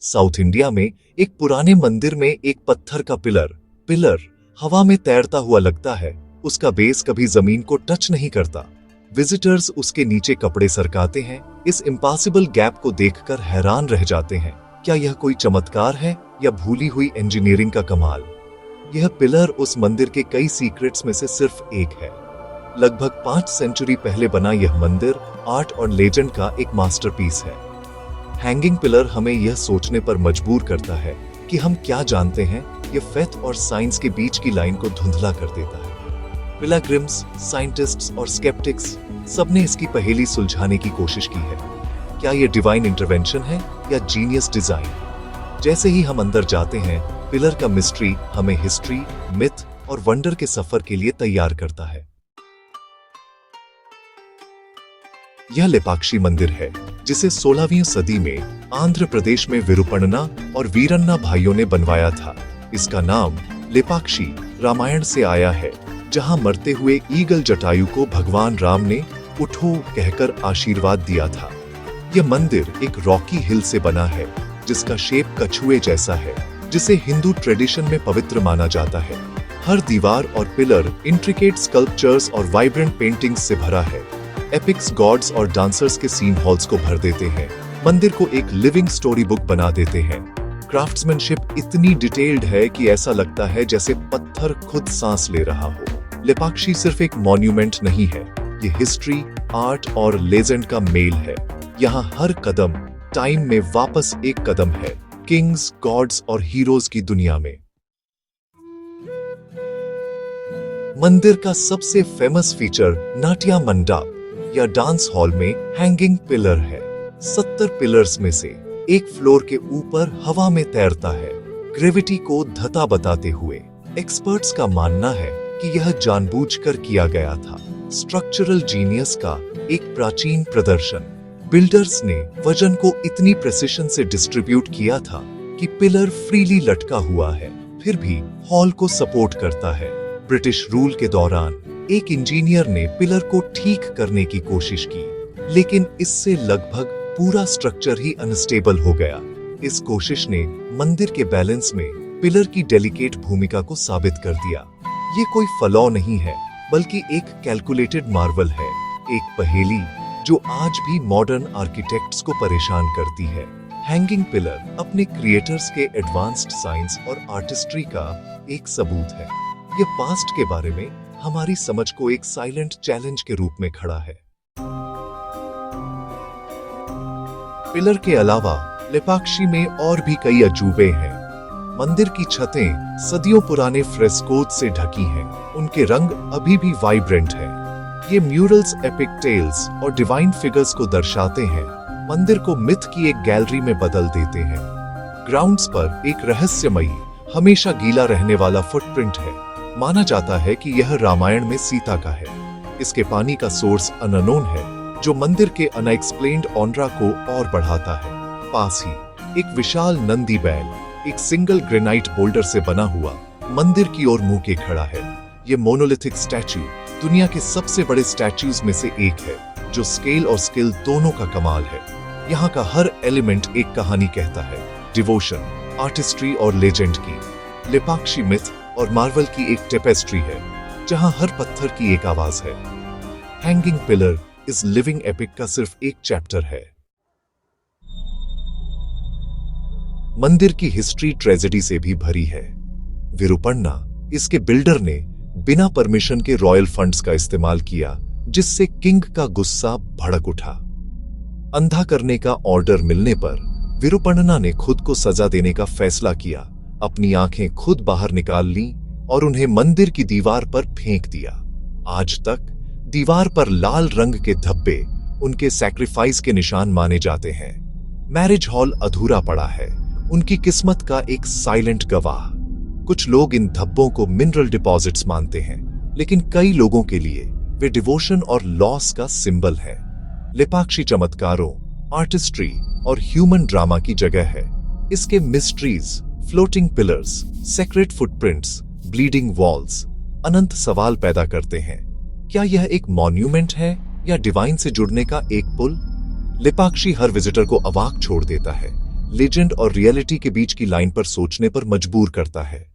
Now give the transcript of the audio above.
South India में एक पुराने मंदिर में एक पत्थर का पिलर हवा में तैरता हुआ लगता है। उसका बेस कभी जमीन को टच नहीं करता। विजिटर्स उसके नीचे कपड़े सरकाते हैं। इस इम्पॉसिबल गैप को देखकर हैरान रह जाते हैं। क्या यह कोई चमत्कार है या भूली हुई इंजीनियरिंग का कमाल? यह पिलर उस मंदिर के कई सीक्रेट्स में से सिर्फ एक है। लगभग 5 सेंचुरी पहले बना यह मंदिर आर्ट और लेजेंड का एक मास्टरपीस है। हैंगिंग पिलर हमें यह सोचने पर मजबूर करता है कि हम क्या जानते हैं। यह फेथ और साइंस के बीच की लाइन को धुंधला कर देता है। पिलग्रिम्स, साइंटिस्ट्स और स्केप्टिक्स सबने इसकी पहेली सुलझाने की कोशिश की है। क्या यह डिवाइन इंटरवेंशन है या जीनियस डिजाइन? जैसे ही हम अंदर जाते हैं, पिलर का मिस्ट्री हमें हिस्ट्री, मिथ और वंडर के सफर के लिए तैयार करता है। यह लेपाक्षी मंदिर है जिसे 16वीं सदी में आंध्र प्रदेश में विरुपण्णा और वीरन्ना भाइयों ने बनवाया था। इसका नाम लेपाक्षी रामायण से आया है, जहां मरते हुए ईगल जटायु को भगवान राम ने उठो कहकर आशीर्वाद दिया था। यह मंदिर एक रॉकी हिल से बना है जिसका शेप कछुए जैसा है, जिसे हिंदू ट्रेडिशन में पवित्र माना जाता है। हर दीवार और पिलर इंट्रिकेट स्कल्पचर्स और वाइब्रेंट पेंटिंग्स से भरा है। एपिक्स, गॉड्स और डांसर्स के सीन हॉल्स को भर देते हैं, मंदिर को एक लिविंग स्टोरी बुक बना देते हैं। क्राफ्ट्समैनशिप इतनी डिटेल्ड है कि ऐसा लगता है जैसे पत्थर खुद सांस ले रहा हो। लेपाक्षी सिर्फ एक मॉन्यूमेंट नहीं है, ये हिस्ट्री, आर्ट और लेजेंड का मेल है। यहाँ हर कदम टाइम में वापस एक कदम है, किंग्स, गॉड्स और हीरोज की दुनिया में। मंदिर का सबसे फेमस फीचर नाट्या मंडप या डांस हॉल में हैंगिंग पिलर है। 70 पिलर्स में से एक फ्लोर के ऊपर हवा में तैरता है, ग्रेविटी को धता बताते हुए। एक्सपर्ट्स का मानना है कि यह जानबूझकर किया गया था, स्ट्रक्चरल जीनियस का एक प्राचीन प्रदर्शन। बिल्डर्स ने वजन को इतनी प्रिसिशन से डिस्ट्रीब्यूट किया था कि पिलर फ्रीली लटका हुआ है, फिर भी हॉल को सपोर्ट करता है। ब्रिटिश रूल के दौरान एक इंजीनियर ने पिलर को ठीक करने की कोशिश की, लेकिन इससे लगभग पूरा स्ट्रक्चर ही अनस्टेबल हो गया। इस कोशिश ने मंदिर के बैलेंस में पिलर की डेलिकेट भूमिका को साबित कर दिया। ये कोई फ्लॉ नहीं है, बल्कि एक कैलकुलेटेड मार्वल है, एक पहेली जो आज भी मॉडर्न आर्किटेक्ट्स को परेशान करती है। हैंगिंग पिलर अपने क्रिएटर्स के एडवांस्ड साइंस और आर्टिस्ट्री का एक सबूत है। ये पास्ट के बारे में हमारी समझ को एक साइलेंट चैलेंज के रूप में खड़ा है। पिलर के अलावा लेपाक्षी में और भी कई अजूबे हैं। मंदिर की छतें सदियों पुराने फ्रेस्कोज से ढकी हैं, उनके रंग अभी भी वाइब्रेंट हैं। ये म्यूरल्स एपिक टेल्स और डिवाइन फिगर्स को दर्शाते हैं, मंदिर को मिथ की एक गैलरी में बदल देते हैं। ग्राउंड्स पर एक रहस्यमयी, हमेशा गीला रहने वाला फुटप्रिंट है। माना जाता है कि यह रामायण में सीता का है। इसके पानी का सोर्स अननोन है, जो मंदिर के अनएक्सप्लेन्ड ऑनरा को और बढ़ाता है। पास ही एक विशाल नंदी बैल एक सिंगल ग्रेनाइट बोल्डर से बना हुआ मंदिर की ओर मुंह के खड़ा है। ये मोनोलिथिक स्टैचू दुनिया के सबसे बड़े स्टैचूज में से एक है, जो स्केल और स्किल दोनों का कमाल है। यहाँ का हर एलिमेंट एक कहानी कहता है, डिवोशन, आर्टिस्ट्री और लेजेंड की। लेपाक्षी मिथ और मार्वल की एक टेपेस्ट्री है, जहां हर पत्थर की एक आवाज है। हैंगिंग पिलर इस लिविंग एपिक का सिर्फ एक चैप्टर है। मंदिर की हिस्ट्री ट्रेजेडी से भी भरी है। विरुपण्णा, इसके बिल्डर ने बिना परमिशन के रॉयल फंड्स का इस्तेमाल किया, जिससे किंग का गुस्सा भड़क उठा। अंधा करने का ऑर्डर मिलने पर विरुपण्णा ने खुद को सजा देने का फैसला किया। अपनी आंखें खुद बाहर निकाल ली और उन्हें मंदिर की दीवार पर फेंक दिया। आज तक दीवार पर लाल रंग के धब्बे उनके सैक्रिफाइस के निशान माने जाते हैं। मैरिज हॉल अधूरा पड़ा है, उनकी किस्मत का एक साइलेंट गवाह। कुछ लोग इन धब्बों को मिनरल डिपॉजिट्स मानते हैं, लेकिन कई लोगों के लिए वे डिवोशन और लॉस का सिंबल है। लेपाक्षी चमत्कारों, आर्टिस्ट्री और ह्यूमन ड्रामा की जगह है। इसके mysteries, floating pillars, sacred footprints, bleeding walls अनंत सवाल पैदा करते हैं। क्या यह एक मॉन्यूमेंट है या डिवाइन से जुड़ने का एक पुल? लेपाक्षी हर विजिटर को अवाक छोड़ देता है, लेजेंड और रियलिटी के बीच की लाइन पर सोचने पर मजबूर करता है।